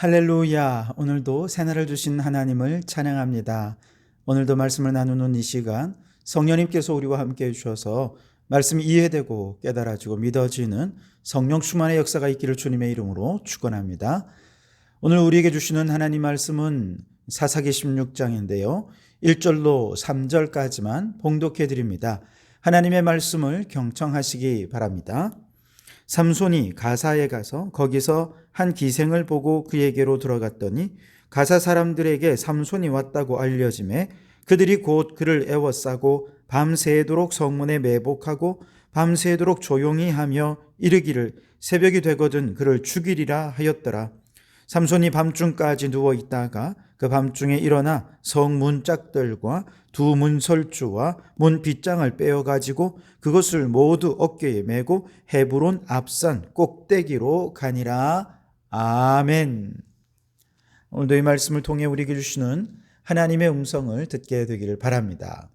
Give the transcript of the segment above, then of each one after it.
할렐루야. 오늘도 새날을 주신 하나님을 찬양합니다. 오늘도 말씀을 나누는 이 시간 성령님께서 우리와 함께 해주셔서 말씀이 이해되고 깨달아지고 믿어지는 성령 충만의 역사가 있기를 주님의 이름으로 축원합니다. 오늘 우리에게 주시는 하나님 말씀은 사사기 16장인데요. 1절로 3절까지만 봉독해 드립니다. 하나님의 말씀을 경청하시기 바랍니다. 삼손이 가사에 가서 거기서 한 기생을 보고 그에게로 들어갔더니 가사 사람들에게 삼손이 왔다고 알려지매 그들이 곧 그를 애워싸고 밤새도록 성문에 매복하고 밤새도록 조용히 하며 이르기를 새벽이 되거든 그를 죽이리라 하였더라. 삼손이 밤중까지 누워 있다가 그 밤중에 일어나 성문짝들과 두 문설주와 문 빗장을 빼어가지고 그것을 모두 어깨에 메고 헤브론 앞산 꼭대기로 가니라. 아멘. 오늘도 이 말씀을 통해 우리에게 주시는 하나님의 음성을 듣게 되기를 바랍니다.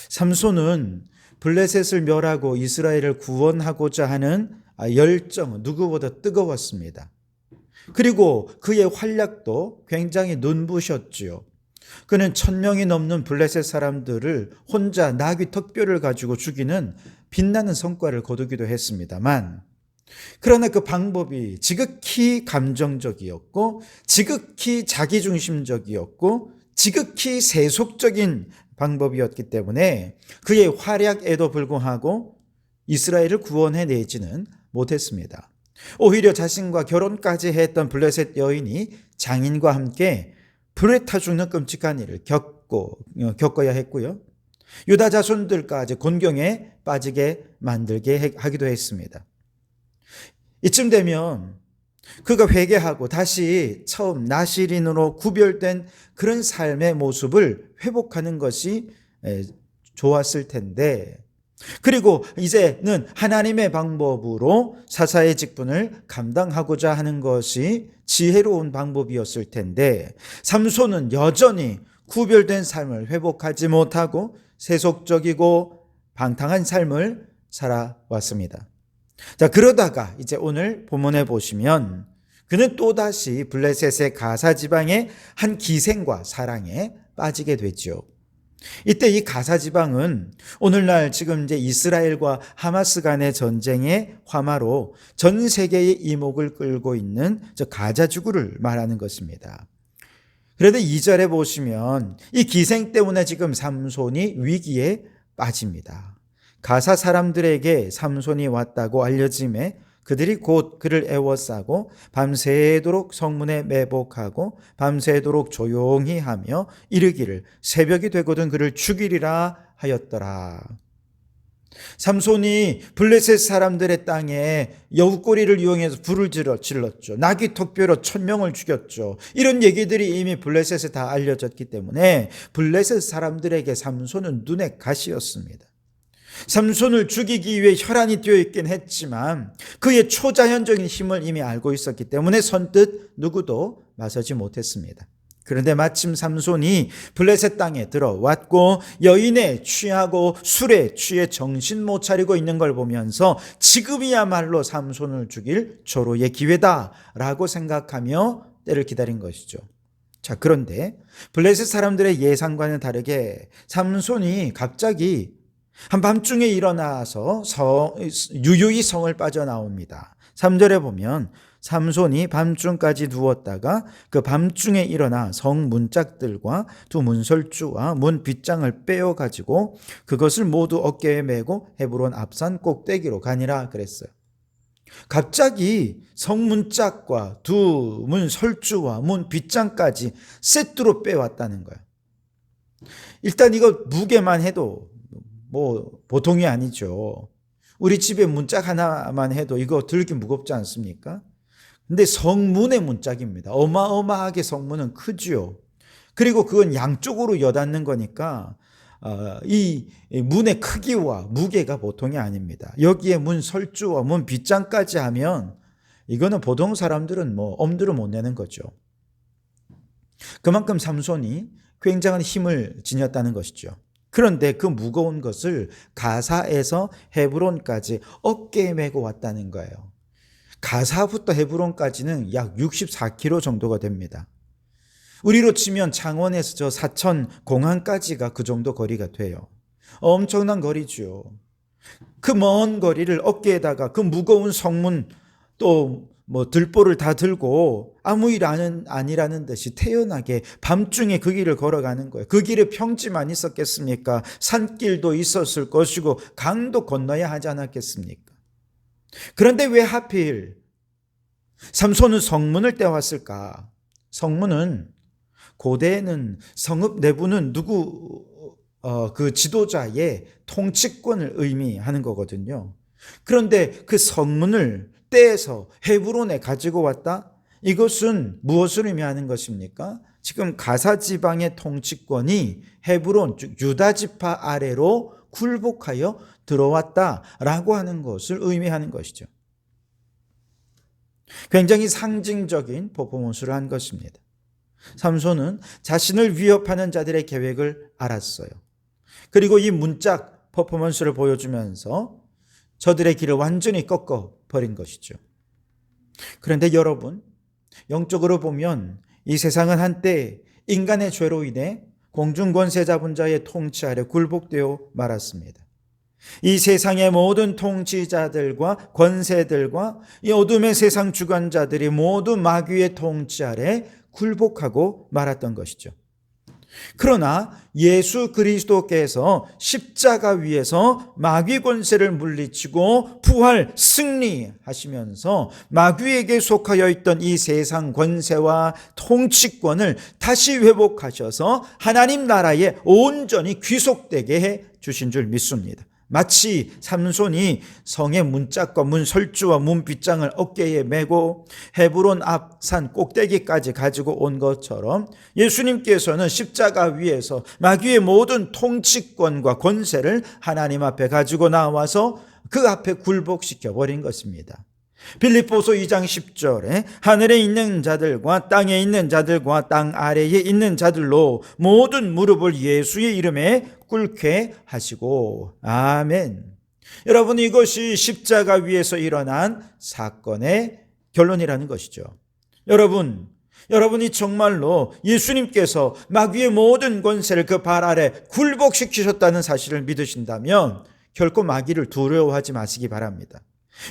삼손은 블레셋을 멸하고 이스라엘을 구원하고자 하는 열정은 누구보다 뜨거웠습니다. 그리고 그의 활약도 굉장히 눈부셨지요. 그는 1000명이 넘는 블레셋 사람들을 혼자 나귀 턱뼈를 가지고 죽이는 빛나는 성과를 거두기도 했습니다만, 그러나 그 방법이 지극히 감정적이었고 지극히 자기중심적이었고 지극히 세속적인 방법이었기 때문에 그의 활약에도 불구하고 이스라엘을 구원해내지는 못했습니다. 오히려 자신과 결혼까지 했던 블레셋 여인이 장인과 함께 불에 타 죽는 끔찍한 일을 겪어야 했고요. 유다 자손들까지 곤경에 빠지게 만들게 하기도 했습니다. 이쯤 되면 그가 회개하고 다시 처음 나시린으로 구별된 그런 삶의 모습을 회복하는 것이 좋았을 텐데, 그리고 이제는 하나님의 방법으로 사사의 직분을 감당하고자 하는 것이 지혜로운 방법이었을 텐데, 삼손은 여전히 구별된 삶을 회복하지 못하고 세속적이고 방탕한 삶을 살아왔습니다. 자, 그러다가 이제 오늘 본문에 보시면 그는 또다시 블레셋의 가사 지방의 한 기생과 사랑에 빠지게 되죠. 이때 이 가사 지방은 오늘날 지금 이제 이스라엘과 하마스 간의 전쟁의 화마로 전 세계의 이목을 끌고 있는 저 가자지구를 말하는 것입니다. 그런데 2절에 보시면 이 기생 때문에 지금 삼손이 위기에 빠집니다. 가사 사람들에게 삼손이 왔다고 알려짐에 그들이 곧 그를 애워싸고 밤새도록 성문에 매복하고 밤새도록 조용히 하며 이르기를 새벽이 되거든 그를 죽이리라 하였더라. 삼손이 블레셋 사람들의 땅에 여우꼬리를 이용해서 불을 질렀죠. 나귀 턱뼈로 1000명을 죽였죠. 이런 얘기들이 이미 블레셋에 다 알려졌기 때문에 블레셋 사람들에게 삼손은 눈의 가시였습니다. 삼손을 죽이기 위해 혈안이 뛰어 있긴 했지만 그의 초자연적인 힘을 이미 알고 있었기 때문에 선뜻 누구도 맞서지 못했습니다. 그런데 마침 삼손이 블레셋 땅에 들어왔고 여인에 취하고 술에 취해 정신 못 차리고 있는 걸 보면서 지금이야말로 삼손을 죽일 절호의 기회다라고 생각하며 때를 기다린 것이죠. 자, 그런데 블레셋 사람들의 예상과는 다르게 삼손이 갑자기 한밤중에 일어나서 유유히 성을 빠져나옵니다. 3절에 보면 삼손이 밤중까지 누웠다가 그 밤중에 일어나 성 문짝들과 두 문설주와 문 빗장을 빼어가지고 그것을 모두 어깨에 메고 헤브론 앞산 꼭대기로 가니라 그랬어요. 갑자기 성 문짝과 두 문설주와 문 빗장까지 세트로 빼왔다는 거예요. 일단 이거 무게만 해도 보통이 아니죠. 우리 집에 문짝 하나만 해도 이거 들기 무겁지 않습니까? 근데 성문의 문짝입니다. 어마어마하게 성문은 크지요. 그리고 그건 양쪽으로 여닫는 거니까 이 문의 크기와 무게가 보통이 아닙니다. 여기에 문 설주와 문 빗장까지 하면 이거는 보통 사람들은 엄두를 못 내는 거죠. 그만큼 삼손이 굉장한 힘을 지녔다는 것이죠. 그런데 그 무거운 것을 가사에서 헤브론까지 어깨에 메고 왔다는 거예요. 가사부터 헤브론까지는 약 64km 정도가 됩니다. 우리로 치면 창원에서 저 사천 공항까지가 그 정도 거리가 돼요. 엄청난 거리죠. 그 먼 거리를 어깨에다가 그 무거운 성문 또 들보를 다 들고 아무 일 아니라는 듯이 태연하게 밤중에 그 길을 걸어가는 거예요. 그 길에 평지만 있었겠습니까? 산길도 있었을 것이고 강도 건너야 하지 않았겠습니까? 그런데 왜 하필 삼손은 성문을 떼왔을까? 성문은 고대에는 성읍 내부는 그 지도자의 통치권을 의미하는 거거든요. 그런데 그 성문을 떼서 헤브론에 가지고 왔다? 이것은 무엇을 의미하는 것입니까? 지금 가사 지방의 통치권이 헤브론, 즉 유다 지파 아래로 굴복하여 들어왔다라고 하는 것을 의미하는 것이죠. 굉장히 상징적인 퍼포먼스를 한 것입니다. 삼손은 자신을 위협하는 자들의 계획을 알았어요. 그리고 이 문짝 퍼포먼스를 보여주면서 저들의 길을 완전히 꺾어버린 것이죠. 그런데 여러분, 영적으로 보면 이 세상은 한때 인간의 죄로 인해 공중권세 잡은 자의 통치 아래 굴복되어 말았습니다. 이 세상의 모든 통치자들과 권세들과 이 어둠의 세상 주관자들이 모두 마귀의 통치 아래 굴복하고 말았던 것이죠. 그러나 예수 그리스도께서 십자가 위에서 마귀 권세를 물리치고 부활 승리하시면서 마귀에게 속하여 있던 이 세상 권세와 통치권을 다시 회복하셔서 하나님 나라에 온전히 귀속되게 해 주신 줄 믿습니다. 마치 삼손이 성의 문짝과 문설주와 문빗장을 어깨에 메고 헤브론 앞 산 꼭대기까지 가지고 온 것처럼 예수님께서는 십자가 위에서 마귀의 모든 통치권과 권세를 하나님 앞에 가지고 나와서 그 앞에 굴복시켜 버린 것입니다. 빌립보서 2장 10절에 하늘에 있는 자들과 땅에 있는 자들과 땅 아래에 있는 자들로 모든 무릎을 예수의 이름에 꿇게 하시고 아멘. 여러분, 이것이 십자가 위에서 일어난 사건의 결론이라는 것이죠. 여러분이 정말로 예수님께서 마귀의 모든 권세를 그 발 아래 굴복시키셨다는 사실을 믿으신다면 결코 마귀를 두려워하지 마시기 바랍니다.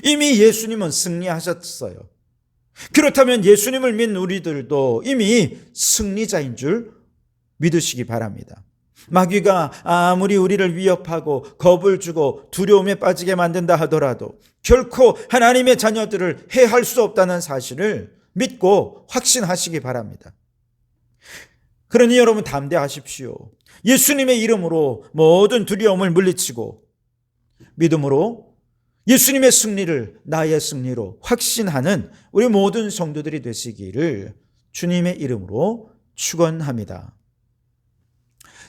이미 예수님은 승리하셨어요. 그렇다면 예수님을 믿는 우리들도 이미 승리자인 줄 믿으시기 바랍니다. 마귀가 아무리 우리를 위협하고 겁을 주고 두려움에 빠지게 만든다 하더라도 결코 하나님의 자녀들을 해할 수 없다는 사실을 믿고 확신하시기 바랍니다. 그러니 여러분 담대하십시오. 예수님의 이름으로 모든 두려움을 물리치고 믿음으로 예수님의 승리를 나의 승리로 확신하는 우리 모든 성도들이 되시기를 주님의 이름으로 축원합니다.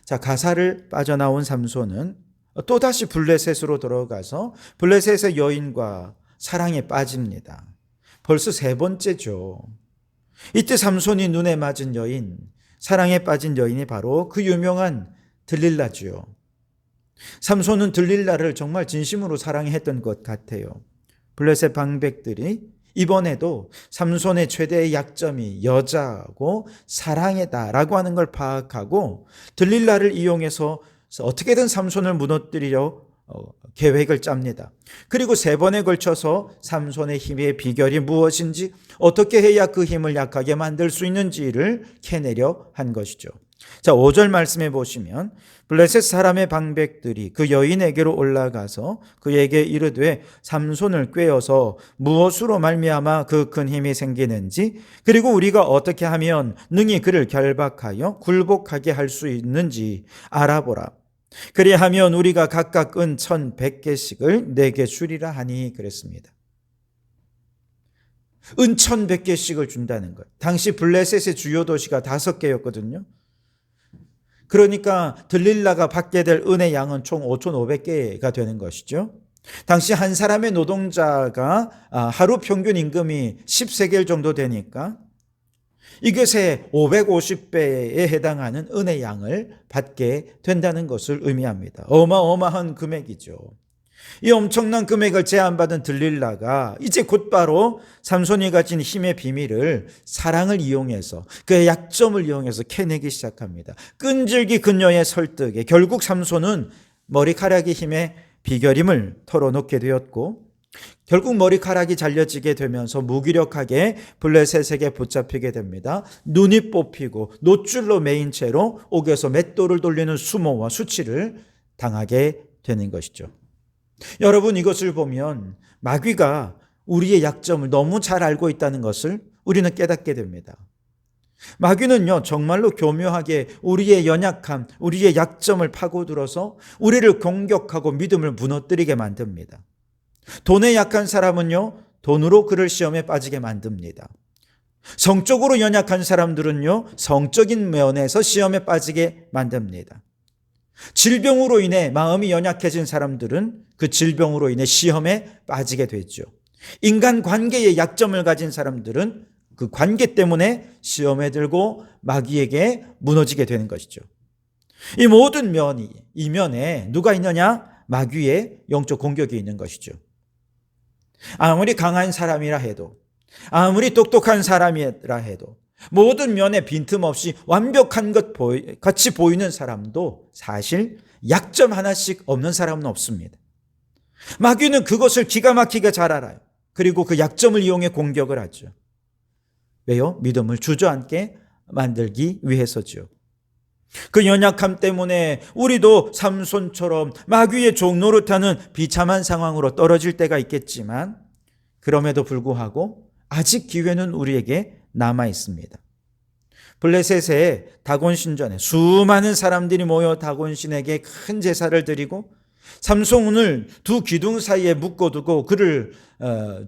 자, 가사를 빠져나온 삼손은 또다시 블레셋으로 들어가서 블레셋의 여인과 사랑에 빠집니다. 벌써 세 번째죠. 이때 삼손이 눈에 맞은 여인, 사랑에 빠진 여인이 바로 그 유명한 들릴라지요. 삼손은 들릴라를 정말 진심으로 사랑했던 것 같아요. 블레셋 방백들이 이번에도 삼손의 최대의 약점이 여자고 사랑이다라고 하는 걸 파악하고 들릴라를 이용해서 어떻게든 삼손을 무너뜨리려 계획을 짭니다. 그리고 세 번에 걸쳐서 삼손의 힘의 비결이 무엇인지, 어떻게 해야 그 힘을 약하게 만들 수 있는지를 캐내려 한 것이죠. 자, 5절 말씀해 보시면 블레셋 사람의 방백들이 그 여인에게로 올라가서 그에게 이르되 삼손을 꾀어서 무엇으로 말미암아 그 큰 힘이 생기는지, 그리고 우리가 어떻게 하면 능히 그를 결박하여 굴복하게 할 수 있는지 알아보라. 그리하면 우리가 각각 은 1,100개씩을 내게 주리라 하니 그랬습니다. 은 1,100개씩을 준다는 것. 당시 블레셋의 주요 도시가 5개였거든요. 그러니까 들릴라가 받게 될 은의 양은 총 5,500개가 되는 것이죠. 당시 한 사람의 노동자가 하루 평균 임금이 10세겔 정도 되니까 이것의 550배에 해당하는 은의 양을 받게 된다는 것을 의미합니다. 어마어마한 금액이죠. 이 엄청난 금액을 제안받은 들릴라가 이제 곧바로 삼손이 가진 힘의 비밀을 사랑을 이용해서, 그의 약점을 이용해서 캐내기 시작합니다. 끈질기 그녀의 설득에 결국 삼손은 머리카락의 힘의 비결임을 털어놓게 되었고, 결국 머리카락이 잘려지게 되면서 무기력하게 블레셋에게 붙잡히게 됩니다. 눈이 뽑히고 노줄로 매인 채로 옥에서 맷돌을 돌리는 수모와 수치를 당하게 되는 것이죠. 여러분, 이것을 보면 마귀가 우리의 약점을 너무 잘 알고 있다는 것을 우리는 깨닫게 됩니다. 마귀는요, 정말로 교묘하게 우리의 연약함, 우리의 약점을 파고들어서 우리를 공격하고 믿음을 무너뜨리게 만듭니다. 돈에 약한 사람은요, 돈으로 그를 시험에 빠지게 만듭니다. 성적으로 연약한 사람들은요, 성적인 면에서 시험에 빠지게 만듭니다. 질병으로 인해 마음이 연약해진 사람들은 그 질병으로 인해 시험에 빠지게 되죠. 인간관계에 약점을 가진 사람들은 그 관계 때문에 시험에 들고 마귀에게 무너지게 되는 것이죠. 이 모든 이면에 누가 있느냐? 마귀의 영적 공격이 있는 것이죠. 아무리 강한 사람이라 해도, 아무리 똑똑한 사람이라 해도, 모든 면에 빈틈없이 완벽한 것 같이 보이는 사람도 사실 약점 하나씩 없는 사람은 없습니다. 마귀는 그것을 기가 막히게 잘 알아요. 그리고 그 약점을 이용해 공격을 하죠. 왜요? 믿음을 주저앉게 만들기 위해서죠. 그 연약함 때문에 우리도 삼손처럼 마귀의 종노릇하는 비참한 상황으로 떨어질 때가 있겠지만, 그럼에도 불구하고 아직 기회는 우리에게 남아 있습니다. 블레셋의 다곤 신전에 수많은 사람들이 모여 다곤 신에게 큰 제사를 드리고 삼손을 두 기둥 사이에 묶어두고 그를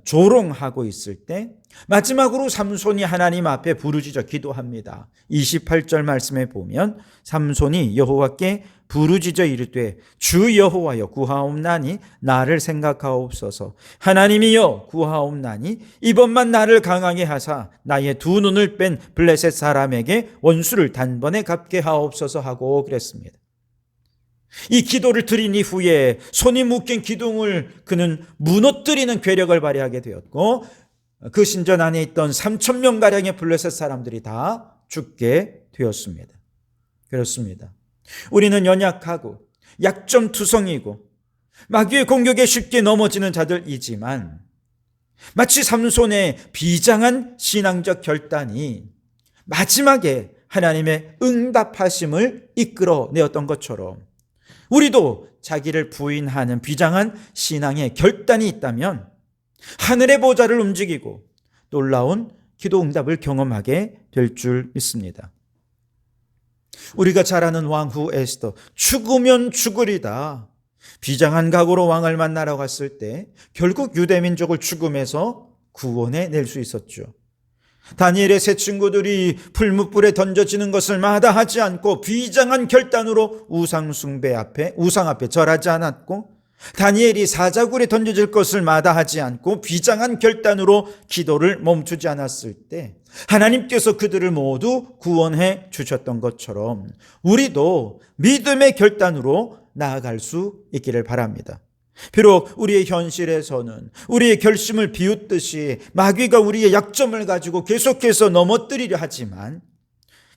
조롱하고 있을 때 마지막으로 삼손이 하나님 앞에 부르짖어 기도합니다. 28절 말씀에 보면 삼손이 여호와께 부르짖어 이르되 주 여호와여 구하옵나니 나를 생각하옵소서. 하나님이여 구하옵나니 이번만 나를 강하게 하사 나의 두 눈을 뺀 블레셋 사람에게 원수를 단번에 갚게 하옵소서 하고 그랬습니다. 이 기도를 드린 이후에 손이 묶인 기둥을 그는 무너뜨리는 괴력을 발휘하게 되었고, 그 신전 안에 있던 3,000명가량의 블레셋 사람들이 다 죽게 되었습니다. 그렇습니다. 우리는 연약하고 약점투성이고 마귀의 공격에 쉽게 넘어지는 자들이지만, 마치 삼손의 비장한 신앙적 결단이 마지막에 하나님의 응답하심을 이끌어내었던 것처럼 우리도 자기를 부인하는 비장한 신앙의 결단이 있다면 하늘의 보좌를 움직이고 놀라운 기도 응답을 경험하게 될 줄 믿습니다. 우리가 잘 아는 왕후 에스더, 죽으면 죽으리다 비장한 각오로 왕을 만나러 갔을 때 결국 유대민족을 죽음에서 구원해 낼 수 있었죠. 다니엘의 세 친구들이 풀무불에 던져지는 것을 마다하지 않고 비장한 결단으로 우상 앞에 절하지 않았고, 다니엘이 사자굴에 던져질 것을 마다하지 않고 비장한 결단으로 기도를 멈추지 않았을 때 하나님께서 그들을 모두 구원해 주셨던 것처럼 우리도 믿음의 결단으로 나아갈 수 있기를 바랍니다. 비록 우리의 현실에서는 우리의 결심을 비웃듯이 마귀가 우리의 약점을 가지고 계속해서 넘어뜨리려 하지만,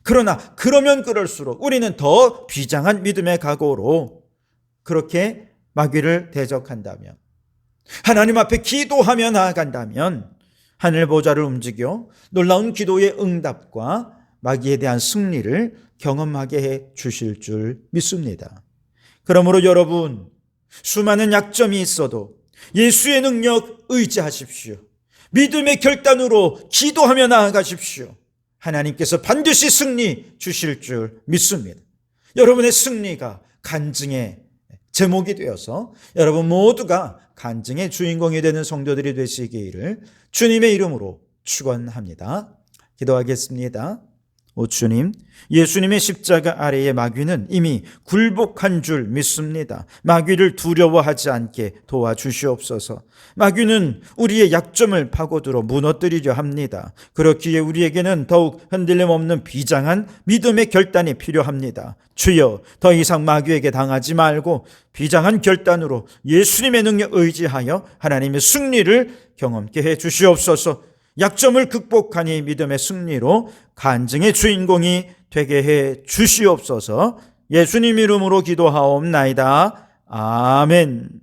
그러나 그러면 그럴수록 우리는 더 비장한 믿음의 각오로 그렇게 마귀를 대적한다면, 하나님 앞에 기도하며 나아간다면 하늘 보좌를 움직여 놀라운 기도의 응답과 마귀에 대한 승리를 경험하게 해 주실 줄 믿습니다. 그러므로 여러분, 수많은 약점이 있어도 예수의 능력 의지하십시오. 믿음의 결단으로 기도하며 나아가십시오. 하나님께서 반드시 승리 주실 줄 믿습니다. 여러분의 승리가 간증의 제목이 되어서 여러분 모두가 간증의 주인공이 되는 성도들이 되시기를 주님의 이름으로 축원합니다. 기도하겠습니다. 주님, 예수님의 십자가 아래의 마귀는 이미 굴복한 줄 믿습니다. 마귀를 두려워하지 않게 도와주시옵소서. 마귀는 우리의 약점을 파고들어 무너뜨리려 합니다. 그렇기에 우리에게는 더욱 흔들림 없는 비장한 믿음의 결단이 필요합니다. 주여, 더 이상 마귀에게 당하지 말고 비장한 결단으로 예수님의 능력 의지하여 하나님의 승리를 경험케 해 주시옵소서. 약점을 극복하니 믿음의 승리로 간증의 주인공이 되게 해 주시옵소서. 예수님 이름으로 기도하옵나이다. 아멘.